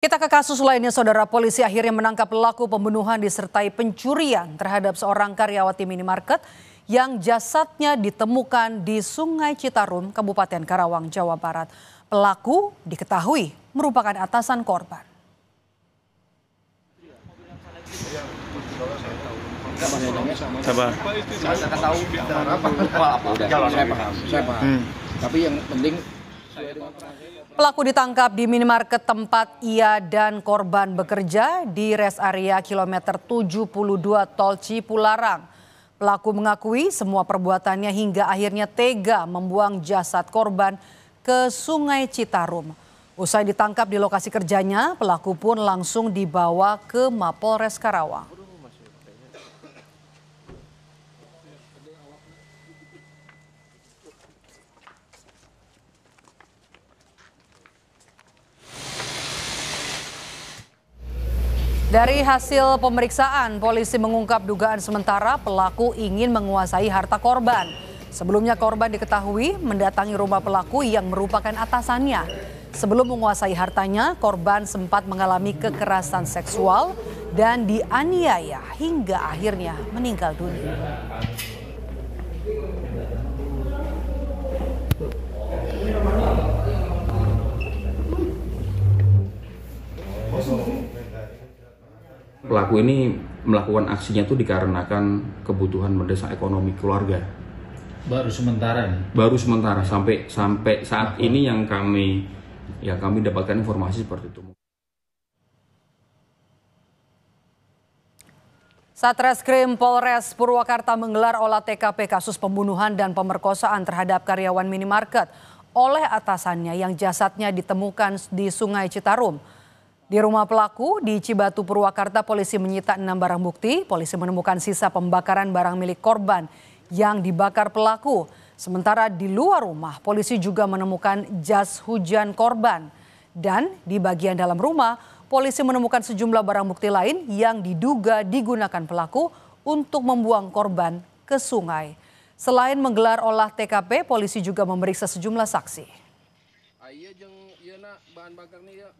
Kita ke kasus lainnya, saudara. Polisi akhirnya menangkap pelaku pembunuhan disertai pencurian terhadap seorang karyawati minimarket yang jasadnya ditemukan di Sungai Citarum, Kabupaten Karawang, Jawa Barat. Pelaku diketahui merupakan atasan korban. Saya paham. Tapi yang penting Pelaku ditangkap di minimarket tempat ia dan korban bekerja di res area kilometer 72 Tol Cipularang. Pelaku mengakui semua perbuatannya hingga akhirnya tega membuang jasad korban ke Sungai Citarum. Usai ditangkap di lokasi kerjanya, pelaku pun langsung dibawa ke Mapolres Karawang. Dari hasil pemeriksaan, polisi mengungkap dugaan sementara pelaku ingin menguasai harta korban. Sebelumnya korban diketahui mendatangi rumah pelaku yang merupakan atasannya. Sebelum menguasai hartanya, korban sempat mengalami kekerasan seksual dan dianiaya hingga akhirnya meninggal dunia. Pelaku ini melakukan aksinya itu dikarenakan kebutuhan mendesak ekonomi keluarga. Baru sementara nih. Baru sementara sampai saat ini yang kami dapatkan informasi seperti itu. Satreskrim Polres Purwakarta menggelar olah TKP kasus pembunuhan dan pemerkosaan terhadap karyawan minimarket oleh atasannya yang jasadnya ditemukan di Sungai Citarum. Di rumah pelaku di Cibatu, Purwakarta, polisi menyita 6 barang bukti. Polisi menemukan sisa pembakaran barang milik korban yang dibakar pelaku. Sementara di luar rumah, polisi juga menemukan jas hujan korban. Dan di bagian dalam rumah, polisi menemukan sejumlah barang bukti lain yang diduga digunakan pelaku untuk membuang korban ke sungai. Selain menggelar olah TKP, polisi juga memeriksa sejumlah saksi. bahan bakar nih ya.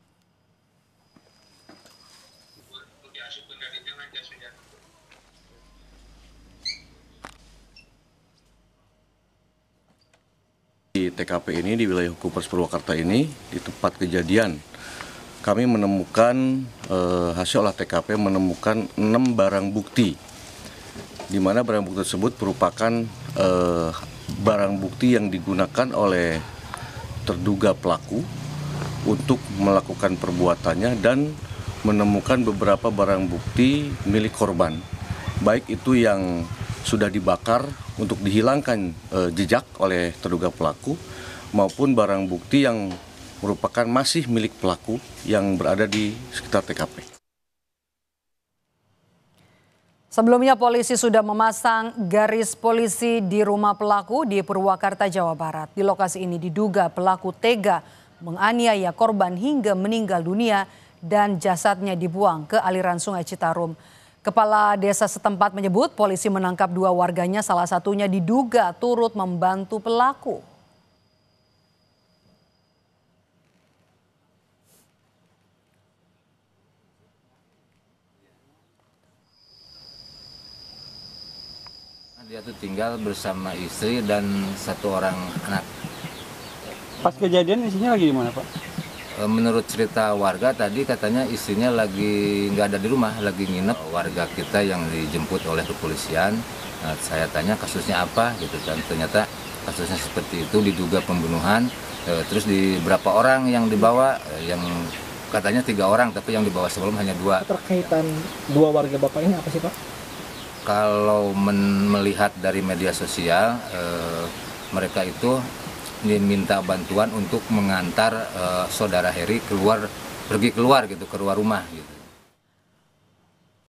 Di TKP ini, di wilayah hukum Polres Purwakarta ini, di tempat kejadian, kami menemukan hasil olah TKP menemukan 6 barang bukti, di mana barang bukti tersebut merupakan barang bukti yang digunakan oleh terduga pelaku untuk melakukan perbuatannya dan menemukan beberapa barang bukti milik korban, baik itu yang sudah dibakar untuk dihilangkan jejak oleh terduga pelaku maupun barang bukti yang merupakan masih milik pelaku yang berada di sekitar TKP. Sebelumnya polisi sudah memasang garis polisi di rumah pelaku di Purwakarta, Jawa Barat. Di lokasi ini diduga pelaku tega menganiaya korban hingga meninggal dunia dan jasadnya dibuang ke aliran Sungai Citarum. Kepala desa setempat menyebut polisi menangkap 2 warganya, salah satunya diduga turut membantu pelaku. Dia tuh tinggal bersama istri dan 1 orang anak. Pas kejadian isinya lagi di mana, Pak? Menurut cerita warga tadi katanya istrinya lagi nggak ada di rumah, lagi nginep. Warga kita yang dijemput oleh kepolisian, saya tanya kasusnya apa gitu kan, ternyata kasusnya seperti itu, diduga pembunuhan. Terus di berapa orang yang dibawa, yang katanya 3 orang, tapi yang dibawa sebelum hanya 2. Terkaitan 2 warga Bapak ini apa sih, Pak? Kalau melihat dari media sosial, mereka itu minta bantuan untuk mengantar saudara Heri pergi keluar gitu, keluar rumah gitu.